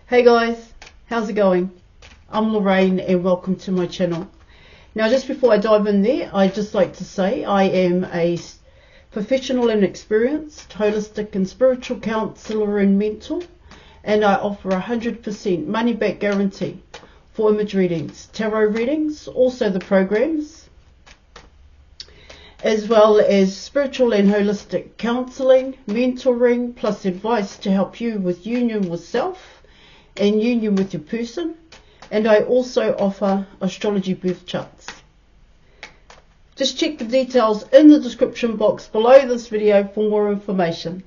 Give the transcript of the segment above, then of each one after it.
Hey guys, how's it going? I'm Lorraine and welcome to my channel. Now just before I dive in there, I'd just like to say I am a professional and experienced holistic and spiritual counsellor and mentor, and I offer 100% money back guarantee for image readings, tarot readings, also the programs, as well as spiritual and holistic counselling, mentoring, plus advice to help you with union with self and union with your person. And I also offer astrology birth charts. Just check the details in the description box below this video for more information.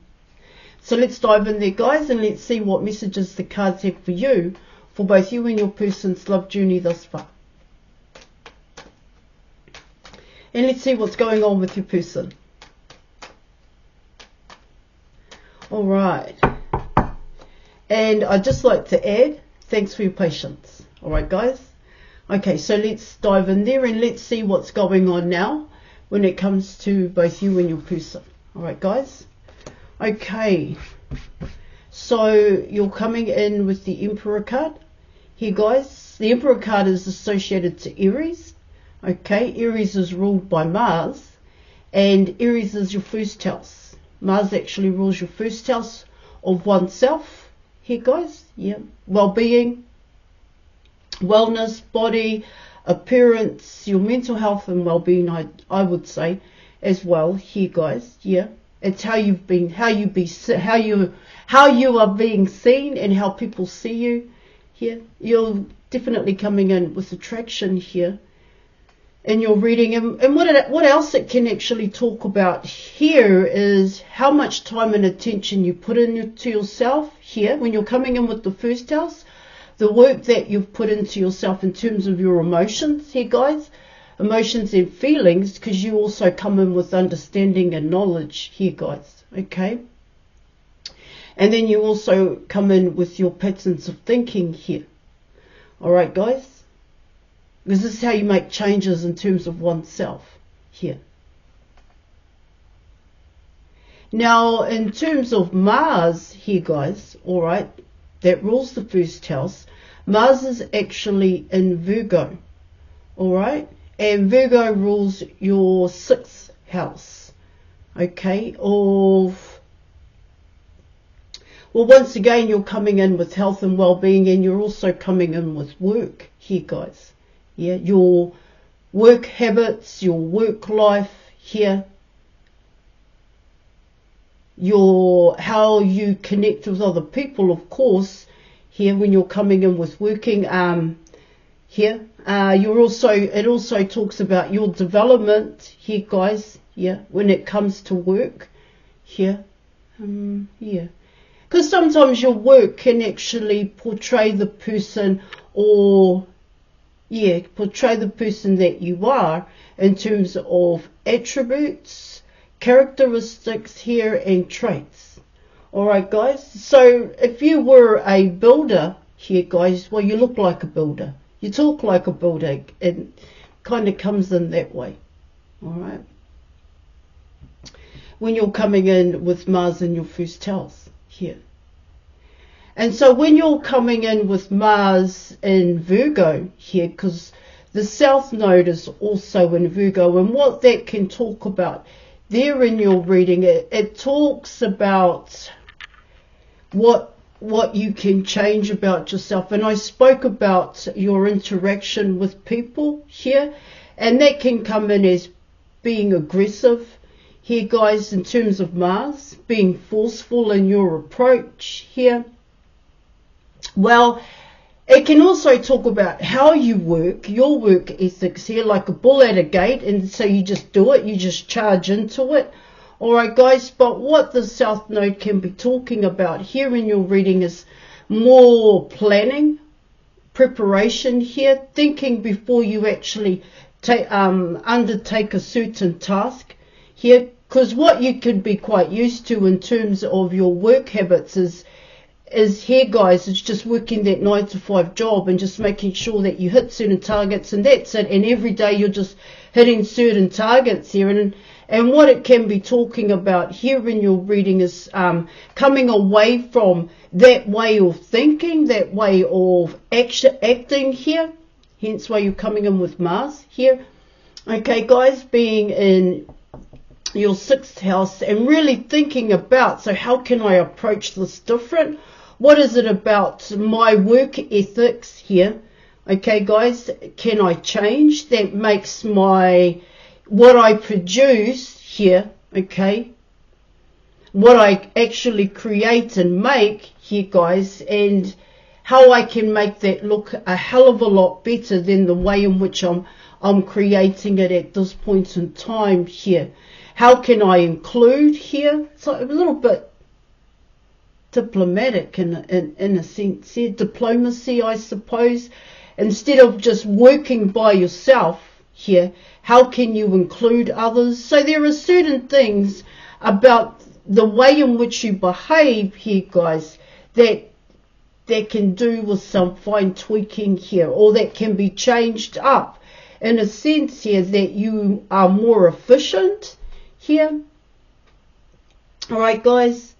So let's dive in there, guys, and let's see what messages the cards have for you, for both you and your person's love journey thus far. And let's see what's going on with your person. Alright. And I'd just like to add, thanks for your patience. Alright, guys. Okay, so let's dive in there and let's see what's going on now when it comes to both you and your person. Alright, guys. Okay. So you're coming in with the Emperor card here, guys. The Emperor card is associated to Aries. Okay, Aries is ruled by Mars, and Aries is your first house. Mars actually rules your first house of oneself here, guys. Yeah, well-being, wellness, body, appearance, your mental health and well-being, I would say as well here, guys. Yeah, it's how you are being seen and how people see you here. You're definitely coming in with attraction here in your reading. And what else it can actually talk about here is how much time and attention you put into yourself here when you're coming in with the first house. The work that you've put into yourself in terms of your emotions here, guys. Emotions and feelings, because you also come in with understanding and knowledge here, guys. Okay. And then you also come in with your patterns of thinking here. Alright, guys. Because this is how you make changes in terms of oneself here. Now, in terms of Mars here, guys, alright, that rules the first house. Mars is actually in Virgo, alright, and Virgo rules your 6th house, okay, well, once again, you're coming in with health and well-being, and you're also coming in with work here, guys. Yeah, your work habits, your work life here, how you connect with other people, of course, here when you're coming in with working, here, it also talks about your development here, guys, yeah, when it comes to work here, yeah, because sometimes your work can actually portray the person, or portray the person that you are in terms of attributes, characteristics here, and traits. Alright, guys, so if you were a builder here, guys, well, you look like a builder, you talk like a builder, and kind of comes in that way. Alright, when you're coming in with Mars in your first house here. And so when you're coming in with Mars in Virgo here, because the South Node is also in Virgo, and what that can talk about there in your reading, it talks about what you can change about yourself. And I spoke about your interaction with people here, and that can come in as being aggressive here, guys, in terms of Mars, being forceful in your approach here. Well, it can also talk about how you work, your work ethics here, like a bull at a gate, and so you just do it, you just charge into it. Alright, guys, but what the South Node can be talking about here in your reading is more planning, preparation here, thinking before you actually undertake a certain task here, because what you could be quite used to in terms of your work habits is here, guys, it's just working that 9-to-5 job and just making sure that you hit certain targets, and that's it. And every day you're just hitting certain targets here, and And what it can be talking about here in your reading is coming away from that way of thinking, that way of acting here. Hence why you're coming in with Mars here. Okay, guys, being in your 6th house and really thinking about, so how can I approach this different? What is it about my work ethics here? Okay, guys, can I change? That makes what I produce here, okay, what I actually create and make here, guys, and how I can make that look a hell of a lot better than the way in which I'm creating it at this point in time here. How can I include here? It's like a little bit diplomatic in a sense here, diplomacy, I suppose. Instead of just working by yourself here, how can you include others? So there are certain things about the way in which you behave here, guys, that can do with some fine tweaking here, or that can be changed up in a sense here that you are more efficient here. All right, guys.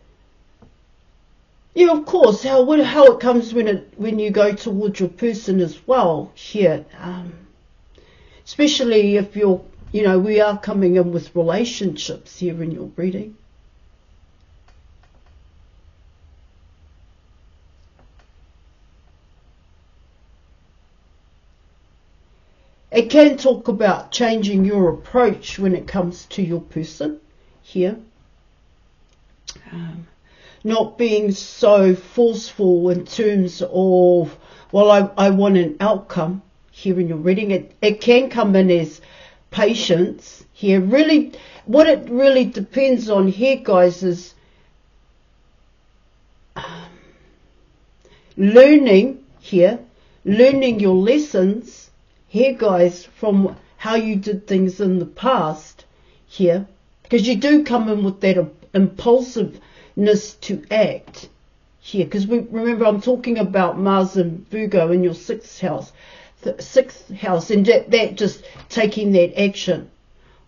Yeah, of course, how it comes when you go towards your person as well here, especially if we are coming in with relationships here in your reading. It can talk about changing your approach when it comes to your person here. Not being so forceful in terms of, well, I want an outcome here in your reading. It can come in as patience here. Really, what it really depends on here, guys, is learning your lessons here, guys, from how you did things in the past here, because you do come in with that impulsiveness to act here, because remember I'm talking about Mars and Virgo in your 6th house, and that just taking that action.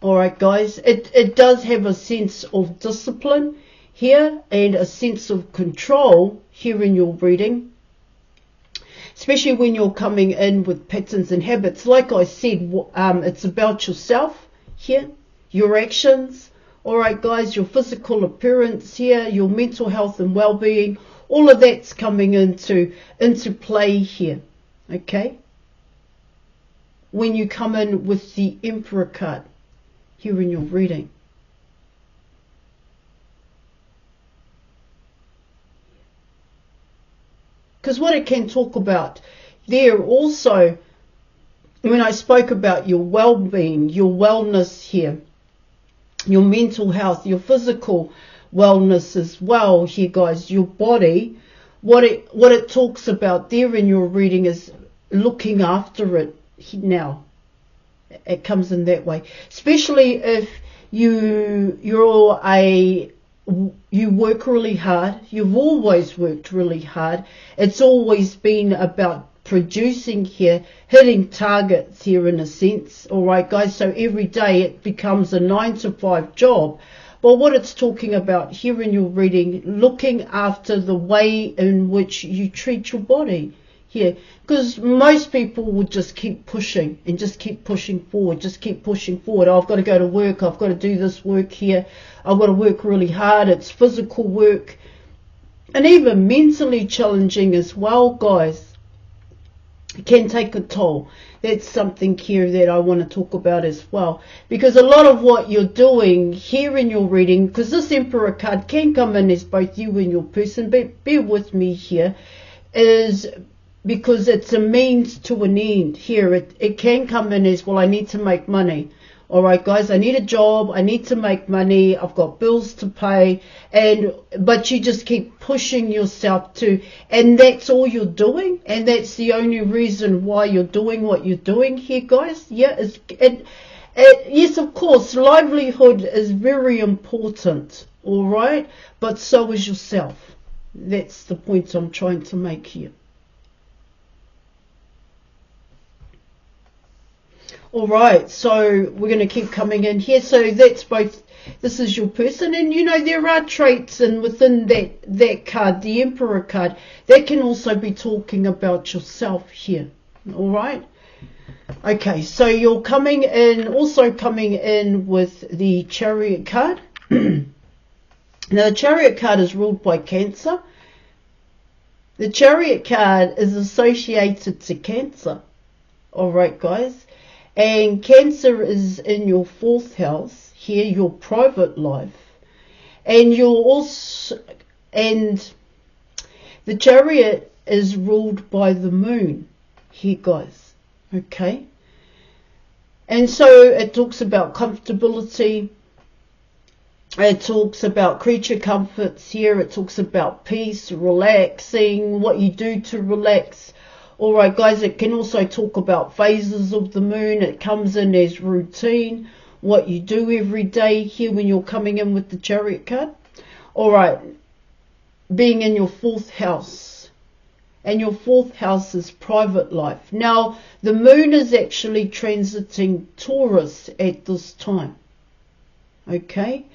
All right, guys, it does have a sense of discipline here and a sense of control here in your reading, especially when you're coming in with patterns and habits. Like I said, it's about yourself here, your actions. All right, guys, your physical appearance here, your mental health and well-being, all of that's coming into play here, okay? When you come in with the Emperor card here in your reading. Because what it can talk about there also, when I spoke about your well-being, your wellness here, your mental health, your physical wellness as well here, guys, your body, what it talks about there in your reading is looking after it now. It comes in that way, especially if you work really hard. You've always worked really hard. It's always been about producing here, hitting targets here in a sense. All right, guys, so every day it becomes a 9-to-5 job. But what it's talking about here in your reading, looking after the way in which you treat your body here, because most people would just keep pushing and just keep pushing forward, I've got to go to work, I've got to do this work here, I've got to work really hard. It's physical work and even mentally challenging as well, guys. It can take a toll. That's something here that I want to talk about as well, because a lot of what you're doing here in your reading, because this Emperor card can come in as both you and your person, but bear with me here, is because it's a means to an end here. It can come in as, well, I need to make money. All right, guys, I need a job, I need to make money, I've got bills to pay, but you just keep pushing yourself to, and that's all you're doing, and that's the only reason why you're doing what you're doing here, guys. Yeah, yes, of course, livelihood is very important, all right, but so is yourself. That's the point I'm trying to make here. All right, so we're going to keep coming in here. So that's both, this is your person, and you know there are traits, and within that card, the Emperor card, that can also be talking about yourself here. All right. Okay, so you're coming in, also coming in with the Chariot card. Now the Chariot card is ruled by Cancer. The Chariot card is associated to Cancer. All right, guys. And Cancer is in your 4th house here, your private life. And you're also, and the Chariot is ruled by the Moon here, guys. Okay. And so it talks about comfortability. It talks about creature comforts here. It talks about peace, relaxing, what you do to relax. All right, guys, it can also talk about phases of the moon. It comes in as routine, what you do every day here when you're coming in with the Chariot card. All right, being in your 4th house. And your 4th house is private life. Now, the moon is actually transiting Taurus at this time. Okay?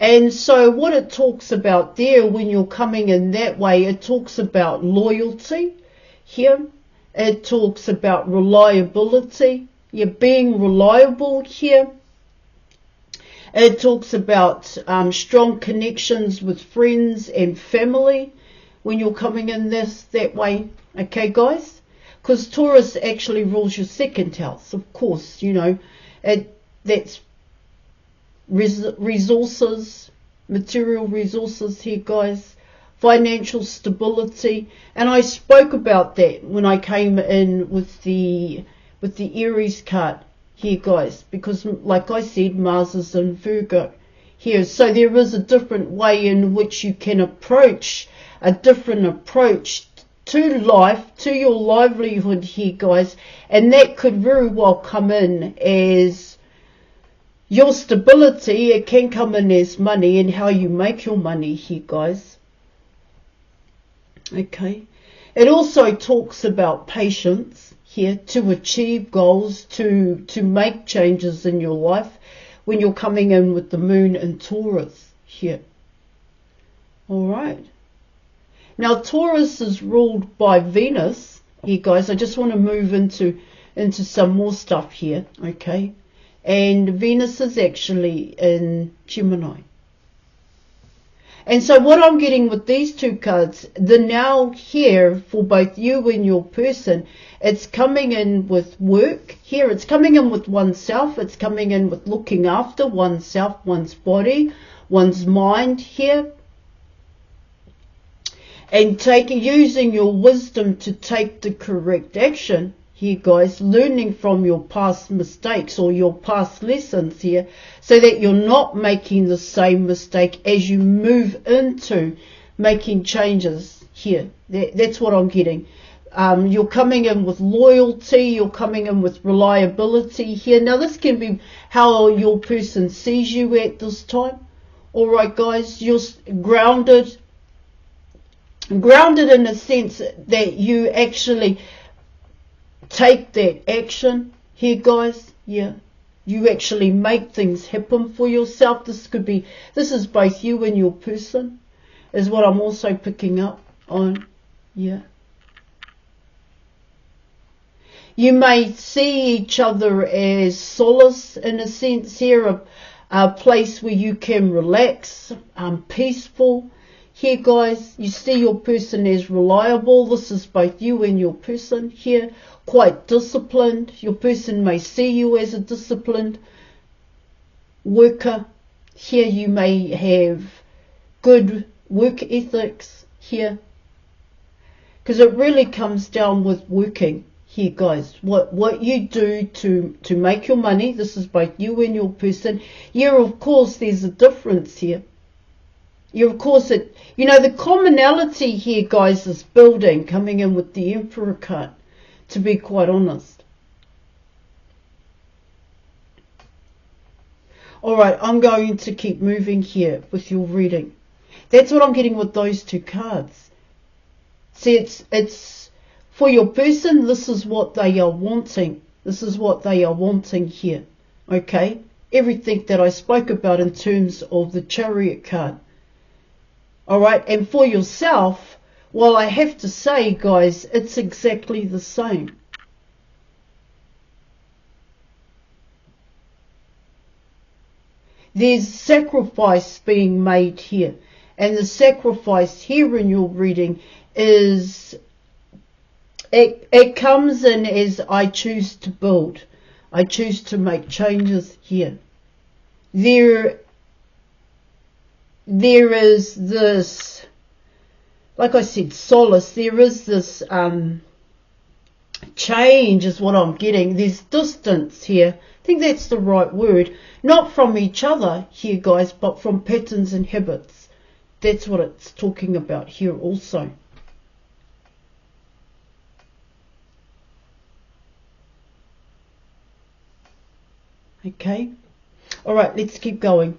And so what it talks about there when you're coming in that way, it talks about loyalty here. It talks about reliability. You're being reliable here. It talks about strong connections with friends and family when you're coming in that way. Okay, guys? Because Taurus actually rules your 2nd house. Of course, you know, that's resources, material resources here, guys. Financial stability, and I spoke about that when I came in with the Aries card here, guys, because like I said, Mars is in Virgo here, so there is a different way in which you can approach, a different approach to life, to your livelihood here, guys, and that could very well come in as your stability. It can come in as money and how you make your money here, guys. Okay, it also talks about patience here, to achieve goals, to make changes in your life when you're coming in with the moon in Taurus here. All right. Now Taurus is ruled by Venus here, guys. I just want to move into some more stuff here. Okay, and Venus is actually in Gemini. And so what I'm getting with these 2 cards, the now here for both you and your person, it's coming in with work here. It's coming in with oneself. It's coming in with looking after oneself, one's body, one's mind here. And using your wisdom to take the correct action here, guys, learning from your past mistakes or your past lessons here, so that you're not making the same mistake as you move into making changes here. That's what I'm getting. You're coming in with loyalty, you're coming in with reliability here. Now this can be how your person sees you at this time. All right, guys, you're grounded in a sense that you actually take that action here, guys. Yeah, you actually make things happen for yourself. This is both you and your person, is what I'm also picking up on. Yeah, you may see each other as solace in a sense here, a place where you can relax, peaceful here, guys. You see your person as reliable. This is both you and your person here. Quite disciplined. Your person may see you as a disciplined worker. Here you may have good work ethics here. Because it really comes down with working here, guys. What you do to make your money. This is both you and your person. Yeah, of course, there's a difference here. Yeah, of course, the commonality here, guys, is building, coming in with the Emperor card, to be quite honest. All right, I'm going to keep moving here with your reading. That's what I'm getting with those 2 cards. See, it's for your person, this is what they are wanting This is what they are wanting here. Okay? Everything that I spoke about in terms of the Chariot card. Alright, and for yourself, well, I have to say, guys, it's exactly the same. There's sacrifice being made here. And the sacrifice here in your reading is, it comes in as I choose to build. I choose to make changes here. There is this, like I said, solace. There is this change is what I'm getting. There's distance here. I think that's the right word. Not from each other here, guys, but from patterns and habits. That's what it's talking about here also. Okay. All right, let's keep going.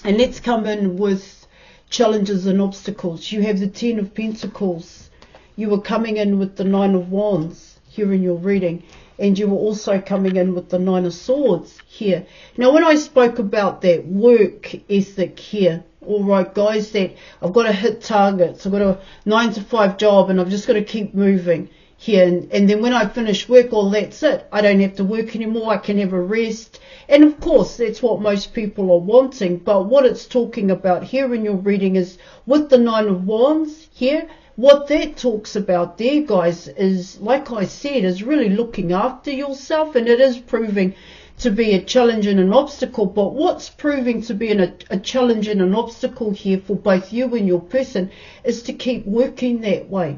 And let's come in with challenges and obstacles. You have the 10 of Pentacles. You were coming in with the 9 of Wands here in your reading. And you were also coming in with the 9 of Swords here. Now, when I spoke about that work ethic here, all right, guys, that I've got to hit targets. I've got a 9-to-5 job and I've just got to keep moving here. And then when I finish work, well, that's it. I don't have to work anymore. I can have a rest. And, of course, that's what most people are wanting. But what it's talking about here in your reading is with the 9 of Wands here, what that talks about there, guys, is, like I said, is really looking after yourself. And it is proving to be a challenge and an obstacle. But what's proving to be a challenge and an obstacle here for both you and your person is to keep working that way.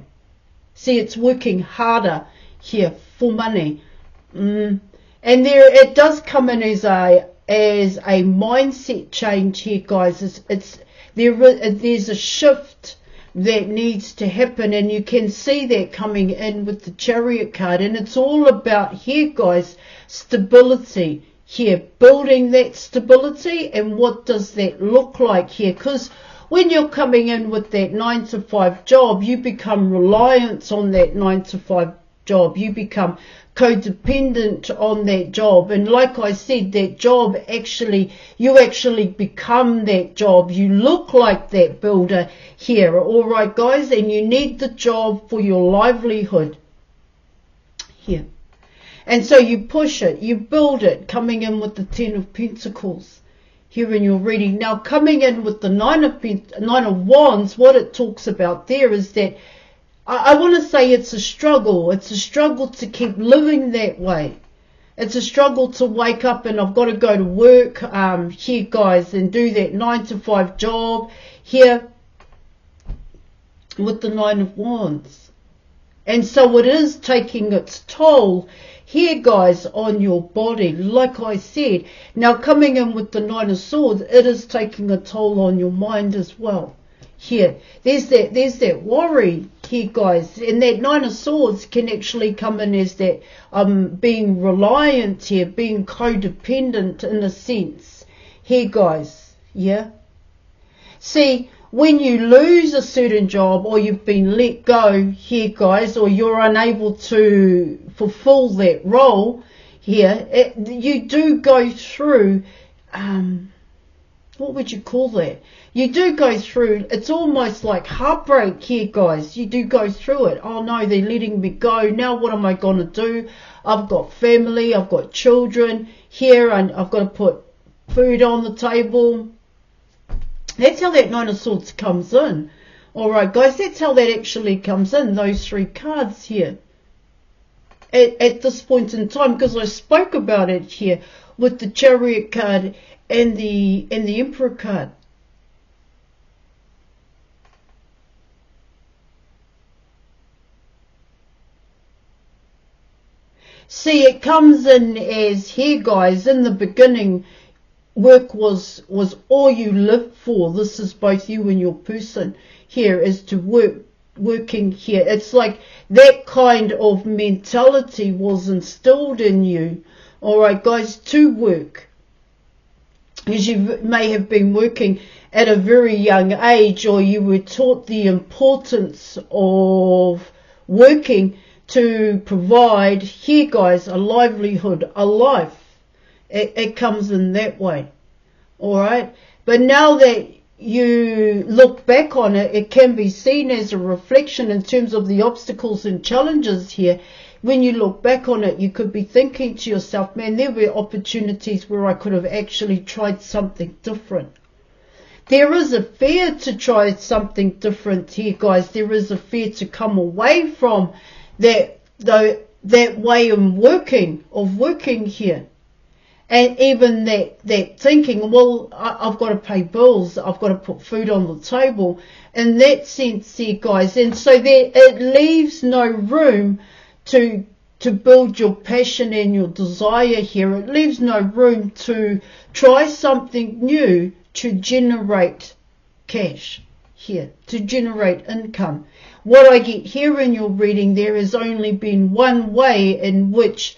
See, it's working harder here for money. And there, it does come in as a mindset change here, guys. There's a shift that needs to happen, and you can see that coming in with the Chariot card. And it's all about here, guys, stability here, building that stability. And what does that look like here? Because when you're coming in with that 9-to-5 job, you become reliant on that 9-to-5 job. You become codependent on that job. And like I said, that job you actually become that job. You look like that builder here. All right, guys, and you need the job for your livelihood here. And so you push it, you build it, coming in with the 10 of Pentacles here in your reading. Now, coming in with the 9 of Wands, what it talks about there is that I want to say it's a struggle. It's a struggle to keep living that way. It's a struggle to wake up and I've got to go to work here, guys, and do that 9-to-5 job here with the 9 of Wands. And so it is taking its toll here, guys, on your body, like I said. Now, coming in with the 9 of Swords, it is taking a toll on your mind as well. Here, there's that worry here, guys, and that 9 of Swords can actually come in as that being reliant here, being codependent in a sense here, guys. Yeah. See, when you lose a certain job or you've been let go here, guys, or you're unable to fulfill that role here, you do go through, what would you call that? You do go through, it's almost like heartbreak here, guys. You do go through it. Oh no, they're letting me go. Now what am I going to do? I've got family, I've got children here, and I've got to put food on the table. That's how that 9 of Swords comes in. Alright, guys, that's how that actually comes in, those 3 cards here. At this point in time, because I spoke about it here with the Chariot card and the Emperor card. See, it comes in as here, guys, in the beginning, work was all you lived for. This is both you and your person here, is to working here. It's like that kind of mentality was instilled in you, all right, guys, to work. As you may have been working at a very young age, or you were taught the importance of working to provide, here guys, a livelihood, a life. It comes in that way. Alright? But now that you look back on it, it can be seen as a reflection in terms of the obstacles and challenges here. When you look back on it, you could be thinking to yourself, man, there were opportunities where I could have actually tried something different. There is a fear to try something different here, guys. There is a fear to come away from that way of working here. And even that thinking, well, I've got to pay bills, I've got to put food on the table, in that sense here, guys. And so it leaves no room to build your passion and your desire here. It leaves no room to try something new to generate cash here, to generate income. What I get here in your reading, there has only been one way in which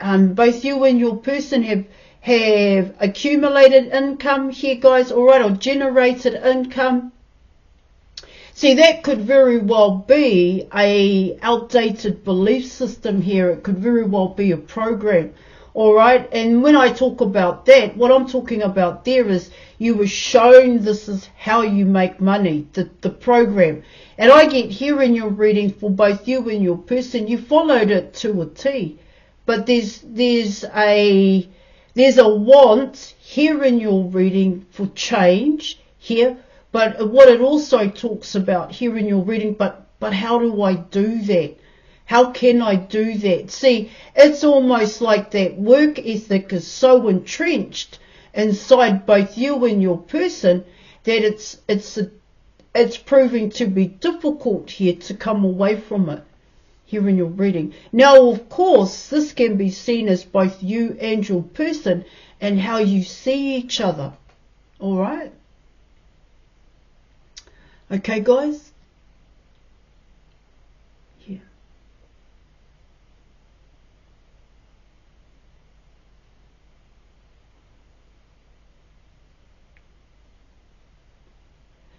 both you and your person have accumulated income here, guys, alright, or generated income. See, that could very well be a outdated belief system here. It could very well be a program, alright. And when I talk about that, what I'm talking about there is you were shown this is how you make money, the program. And I get here in your reading for both you and your person, you followed it to a T. But there's a want here in your reading for change here. But what it also talks about here in your reading, but how do I do that? How can I do that? See, it's almost like that work ethic is so entrenched inside both you and your person that it's proving to be difficult here to come away from it. Here in your reading. Now, of course, this can be seen as both you and your person and how you see each other. All right? Okay, guys? Here.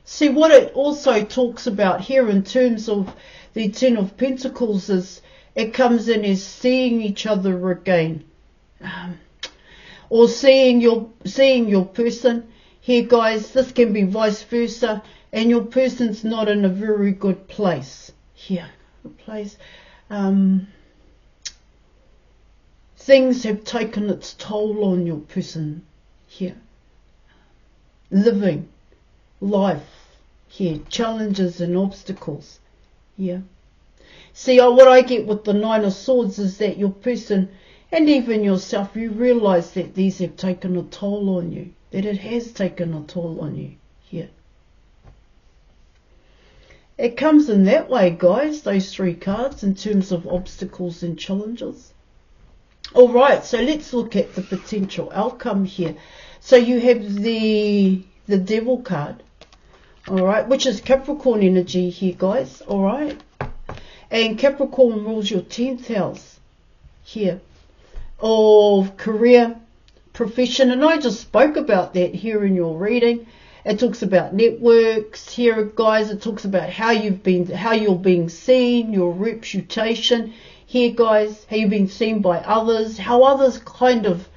See, what it also talks about here in terms of the Ten of Pentacles is it comes in as seeing each other again, or seeing your person. Here, guys, this can be vice versa, and your person's not in a very good place. Here, things have taken its toll on your person. Here, living life. Here, challenges and obstacles. Yeah. See, what I get with the Nine of Swords is that your person and even yourself, you realize that these have taken a toll on you, that it has taken a toll on you here. It comes in that way, guys, those three cards in terms of obstacles and challenges. All right, so let's look at the potential outcome here. So you have the Devil card. All right, which is Capricorn energy here, guys. All right, and Capricorn rules your 10th house here of career, profession, and I just spoke about that here in your reading. It talks about networks here, guys. It talks about how you're being seen, your reputation here, guys. How you're being seen by others, how others kind of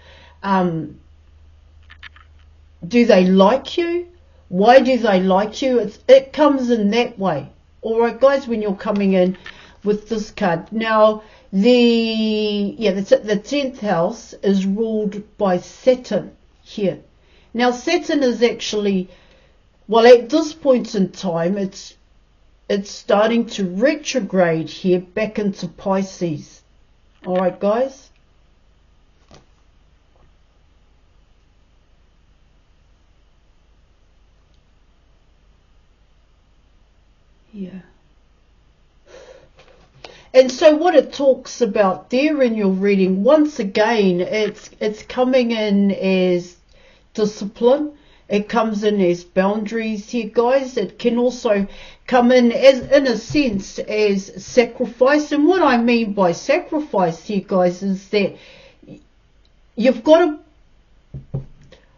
do they like you? Why do they like you? It comes in that way. All right, guys, when you're coming in with this card. Now, the 10th house is ruled by Saturn here. Now, Saturn is actually, well, at this point in time, it's starting to retrograde here back into Pisces. All right, guys. Yeah. And so what it talks about there in your reading, once again, it's coming in as discipline. It comes in as boundaries here, guys. It can also come in as, in a sense, as sacrifice. And what I mean by sacrifice here, guys, is that you've got to,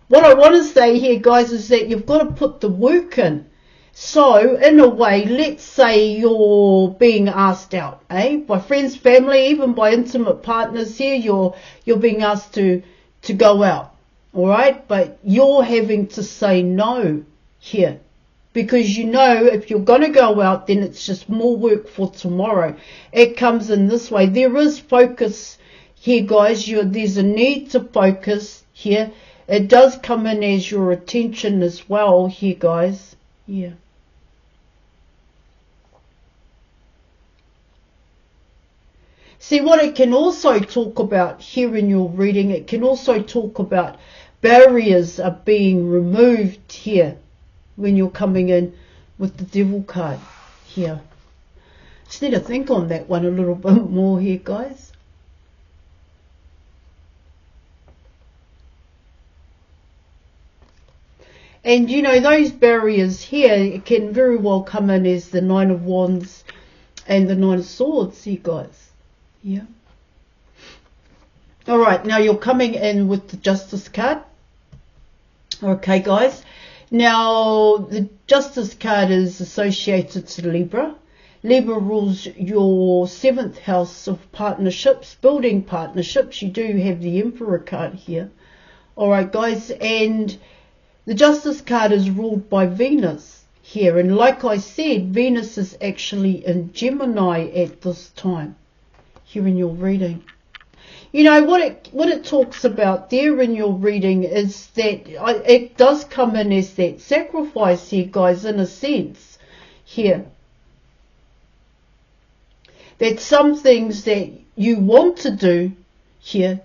what I want to say here, guys, is that you've got to put the work in. So, in a way, let's say you're being asked out, by friends, family, even by intimate partners here, you're being asked to go out, all right? But you're having to say no here, because you know if you're going to go out, then it's just more work for tomorrow. It comes in this way. There is focus here, guys. There's a need to focus here. It does come in as your attention as well here, guys. Yeah. See, what it can also talk about here in your reading, it can also talk about barriers are being removed here when you're coming in with the Devil card here. Just need to think on that one a little bit more here, guys. And you know, those barriers here, it can very well come in as the Nine of Wands and the Nine of Swords here, guys. Yeah. All right, now you're coming in with the Justice card. Okay, guys. Now, the Justice card is associated to Libra. Libra rules your 7th house of partnerships, building partnerships. You do have the Emperor card here. All right, guys. And the Justice card is ruled by Venus here. And like I said, Venus is actually in Gemini at this time here in your reading. You know, what it talks about there in your reading is that it does come in as that sacrifice here, guys, in a sense here. That some things that you want to do here,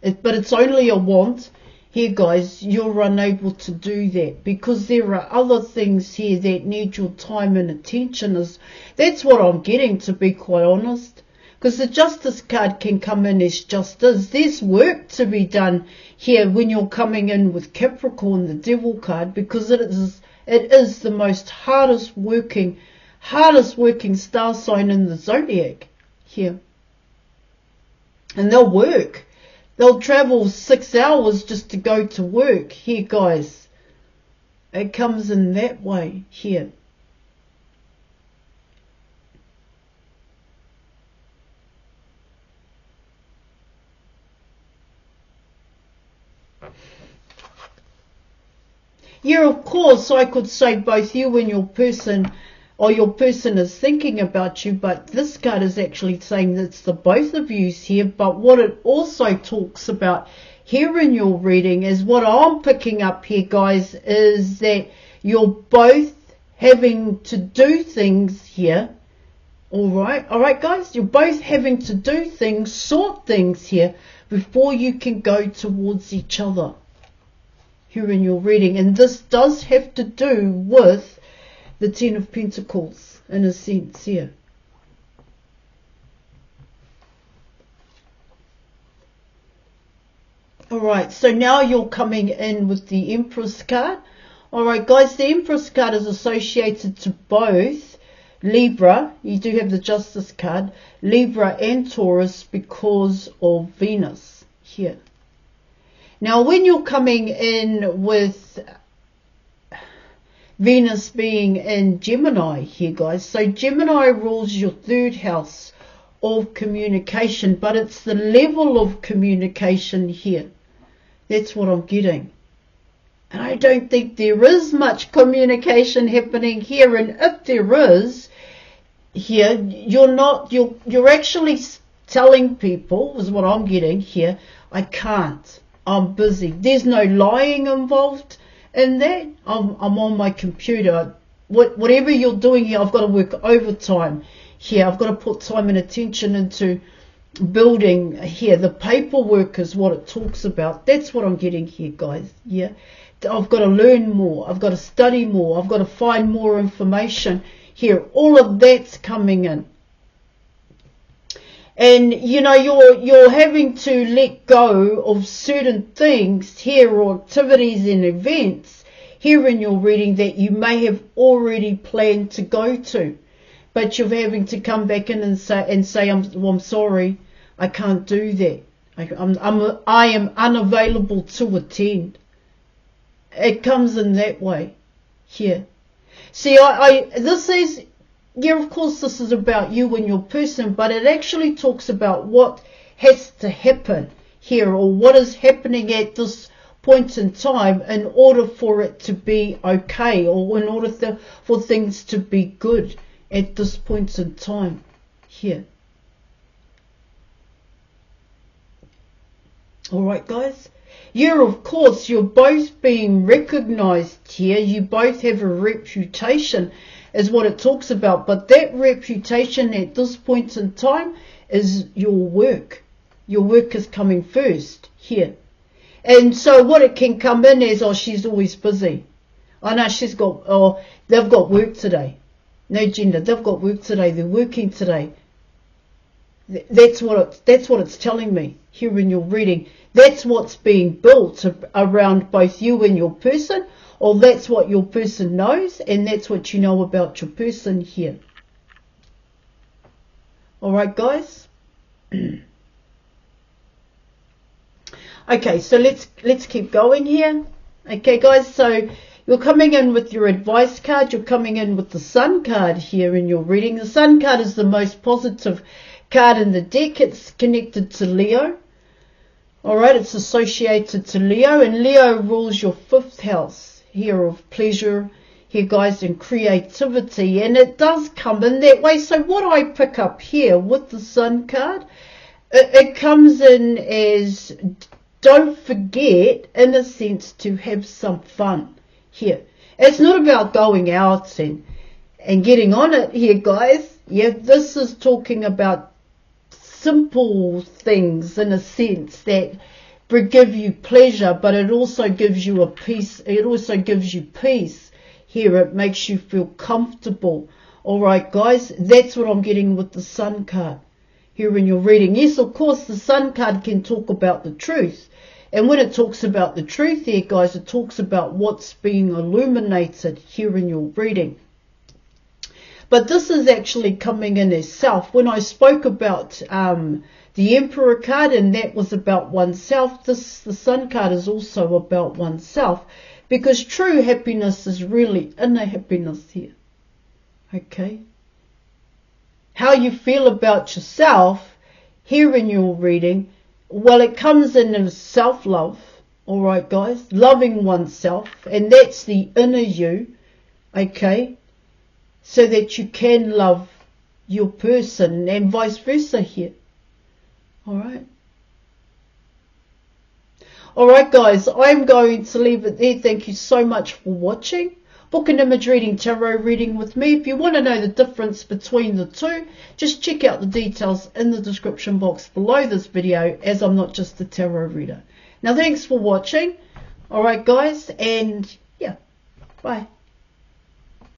but it's only a want here, guys, you're unable to do that because there are other things here that need your time and attention. That's what I'm getting, to be quite honest. Because the Justice card can come in as justice. There's work to be done here when you're coming in with Capricorn, the Devil card, because it is the most hardest working star sign in the zodiac here. And they'll work. They'll travel 6 hours just to go to work here, guys. It comes in that way here. Yeah, of course, I could say both you and your person, or your person is thinking about you, but this card is actually saying that it's the both of you here. But what it also talks about here in your reading is what I'm picking up here, guys, is that you're both having to do things here. All right, guys, you're both having to do things, sort things here before you can go towards each other here in your reading. And this does have to do with the Ten of Pentacles in a sense here. Alright, so now you're coming in with the Empress card. Alright, guys, the Empress card is associated to both Libra, you do have the Justice card, Libra and Taurus because of Venus here. Now, when you're coming in with Venus being in Gemini here, guys, so Gemini rules your 3rd house of communication, but it's the level of communication here. That's what I'm getting. And I don't think there is much communication happening here. And if there is here, you're actually telling people, is what I'm getting here, I can't. I'm busy. There's no lying involved in that. I'm on my computer. Whatever you're doing here, I've got to work overtime here. I've got to put time and attention into building here. The paperwork is what it talks about. That's what I'm getting here, guys. Yeah. I've got to learn more. I've got to study more. I've got to find more information here. All of that's coming in. And, you know, you're having to let go of certain things here, or activities and events here in your reading that you may have already planned to go to. But you're having to come back in and say, I'm sorry, I can't do that. I am unavailable to attend. It comes in that way here. See, this is, yeah, of course this is about you and your person, but it actually talks about what has to happen here, or what is happening at this point in time in order for it to be okay, or in order for things to be good at this point in time here. Alright guys, yeah, of course you're both being recognized here. You both have a reputation is what it talks about, but that reputation at this point in time is your work. Your work is coming first here. And so what it can come in as, oh, she's always busy. Oh no, she's got, oh, they've got work today. No gender, they've got work today, they're working today. That's what it's telling me here in your reading. That's what's being built around both you and your person, or that's what your person knows, and that's what you know about your person here. Alright guys? Okay, so let's keep going here. Okay guys, so you're coming in with your advice card. You're coming in with the Sun card here in your reading. The Sun card is the most positive card in the deck. It's connected to Leo. Alright, it's associated to Leo, and Leo rules your 5th house here of pleasure here guys, and creativity, and it does come in that way. So what I pick up here with the Sun card, it comes in as, don't forget in a sense to have some fun here. It's not about going out and getting on it here guys. Yeah, this is talking about simple things in a sense that give you pleasure, but it also gives you a peace. It also gives you peace here. It makes you feel comfortable. Alright guys, that's what I'm getting with the Sun card here in your reading. Yes, of course the Sun card can talk about the truth, and when it talks about the truth here guys, it talks about what's being illuminated here in your reading. But this is actually coming in as self. When I spoke about the Emperor card, and that was about oneself, the Sun card is also about oneself, because true happiness is really inner happiness here. Okay? How you feel about yourself here in your reading, well, it comes in as self-love. Alright guys, loving oneself, and that's the inner you. Okay? So that you can love your person, and vice versa here. Alright. Alright guys, I'm going to leave it there. Thank you so much for watching Book and Image Reading, Tarot Reading with me. If you want to know the difference between the two, just check out the details in the description box below this video, as I'm not just a tarot reader. Now thanks for watching. Alright guys, and yeah, bye.